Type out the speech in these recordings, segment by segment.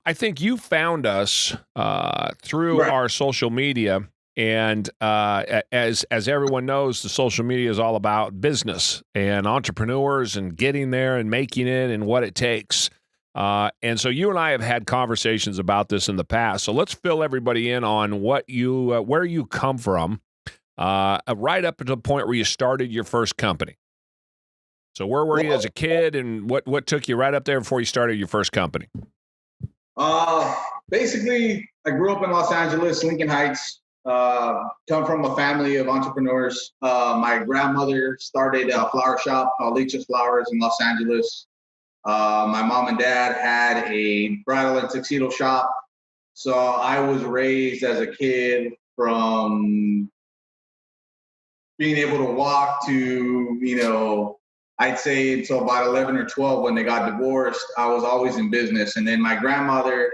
I think you found us through Right. our social media, and as everyone knows, the social media is all about business and entrepreneurs and getting there and making it and what it takes. And so you and I have had conversations about this in the past. So let's fill everybody in on what you where you come from, right up to the point where you started your first company. So where were you as a kid, and what took you right up there before you started your first company? Basically, I grew up in Los Angeles, Lincoln Heights. Come from a family of entrepreneurs. My grandmother started a flower shop called Leach's Flowers in Los Angeles. My mom and dad had a bridal and tuxedo shop. So I was raised as a kid from being able to walk to, I'd say until about 11 or 12 when they got divorced. I was always in business. And then my grandmother,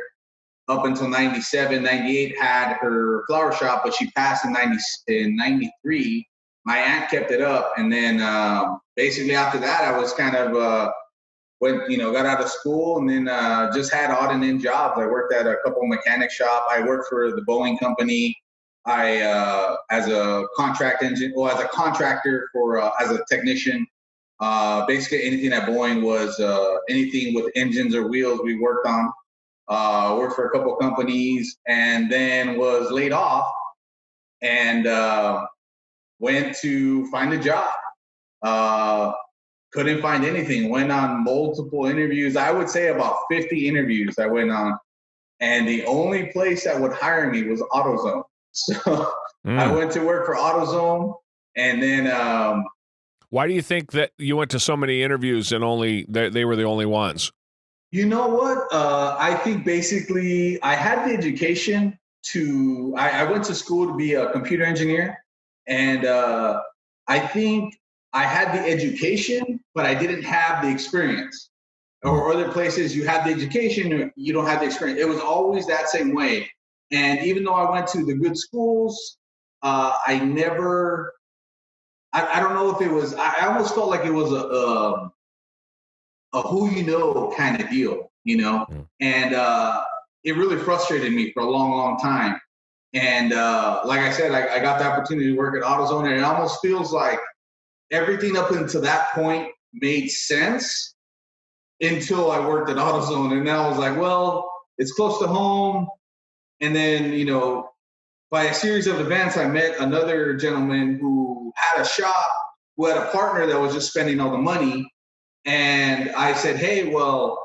up until 97, 98, had her flower shop, but she passed in 93. My aunt kept it up. And then basically after that, I was kind of got out of school and then just had odd and end jobs. I worked at a couple of mechanic shop. I worked for the Boeing company. I as a contractor as a technician. Basically anything at Boeing was anything with engines or wheels we worked on. Worked for a couple of companies and then was laid off and went to find a job. Couldn't find anything. Went on multiple interviews. I would say about 50 interviews I went on. And the only place that would hire me was AutoZone. So I went to work for AutoZone. And then why do you think that you went to so many interviews and only they were the only ones? You know what? I think basically I had the education I went to school to be a computer engineer. And I think I had the education, but I didn't have the experience. Or other places you have the education, you don't have the experience. It was always that same way. And even though I went to the good schools, I never, I don't know if it was, I almost felt like it was a who you know kind of deal, And it really frustrated me for a long, long time. And like I said, I got the opportunity to work at AutoZone, and it almost feels like everything up until that point made sense until I worked at AutoZone. And then I was like, well, it's close to home. And then, by a series of events, I met another gentleman who had a shop, who had a partner that was just spending all the money. And I said, hey, well,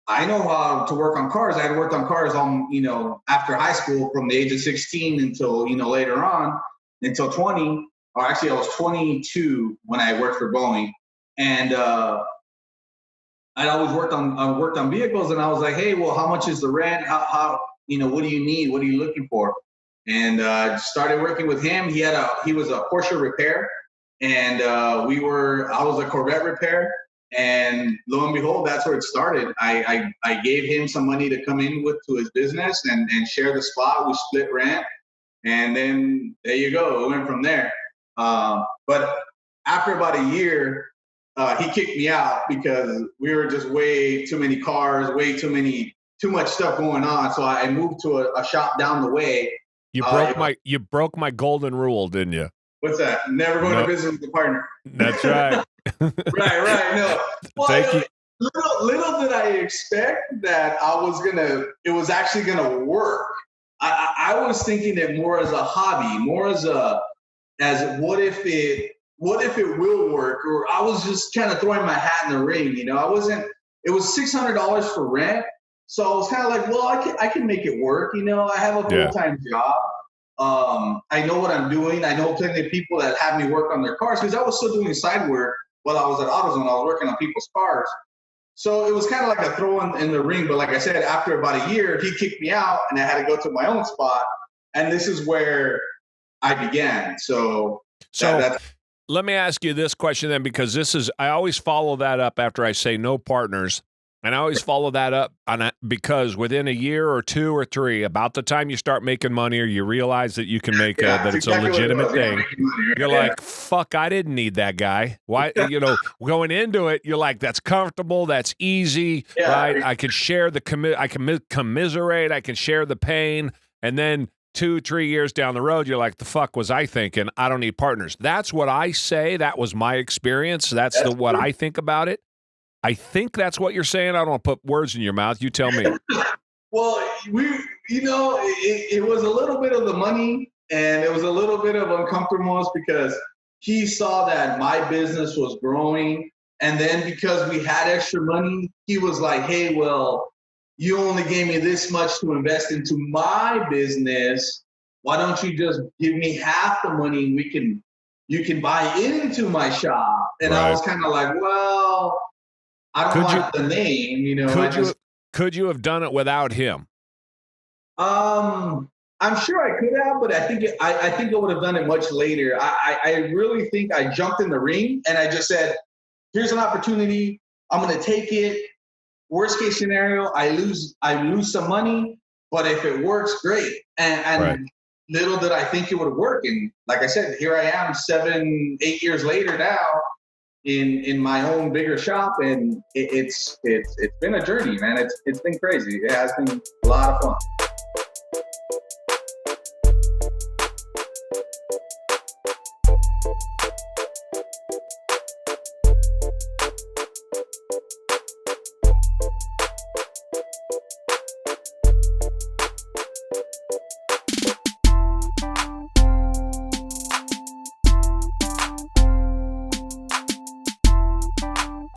I know how to work on cars. I had worked on cars after high school from the age of 16 until, later on, until 20. Or actually, I was 22 when I worked for Boeing. And I always worked on vehicles. And I was like, hey, well, how much is the rent? How what do you need? What are you looking for? And started working with him. He was a Porsche repair. And I was a Corvette repair. And lo and behold, that's where it started. I gave him some money to come in to his business and share the spot. We split rent. And then there you go. It went from there. But after about a year, he kicked me out because we were just way too many cars, too much stuff going on. So I moved to a shop down the way. You broke my golden rule, didn't you? What's that? Never go to business with a partner. That's right. Right. No. Well, Thank you. Little did I expect that it was actually gonna work. I was thinking it more as a hobby, more as what if it will work? Or I was just kind of throwing my hat in the ring, it was $600 for rent. So I was kind of like, well, I can make it work. I have a full-time job. I know what I'm doing. I know plenty of people that have me work on their cars because I was still doing side work while I was at AutoZone. I was working on people's cars. So it was kind of like a throw in the ring. But like I said, after about a year, he kicked me out and I had to go to my own spot. And this is where I began. So let me ask you this question then, because I always follow that up after I say no partners. And I always follow that up because within a year or 2 or 3, about the time you start making money or you realize that you can make that it's exactly a legitimate thing, making money, right? you're like, fuck, I didn't need that guy. Why? Going into it, you're like, that's comfortable, that's easy, right? I can share I can commiserate, I can share the pain, and then 2, 3 years down the road, you're like, the fuck was I thinking? I don't need partners. That's what I say. That was my experience. That's what I think about it. I think that's what you're saying. I don't want to put words in your mouth. You tell me. Well, it was a little bit of the money and it was a little bit of uncomfortableness because he saw that my business was growing. And then because we had extra money, he was like, hey, well, you only gave me this much to invest into my business. Why don't you just give me half the money and you can buy into my shop? And I was kind of like, well, I don't like the name, Could you have done it without him? I'm sure I could have, but I think I would have done it much later. I really think I jumped in the ring and I just said, here's an opportunity. I'm going to take it. Worst case scenario, I lose some money, but if it works, great. And little did I think it would work. And like I said, here I am 7, 8 years later now in my own bigger shop, and it's been a journey, man. It's been crazy. It has been a lot of fun.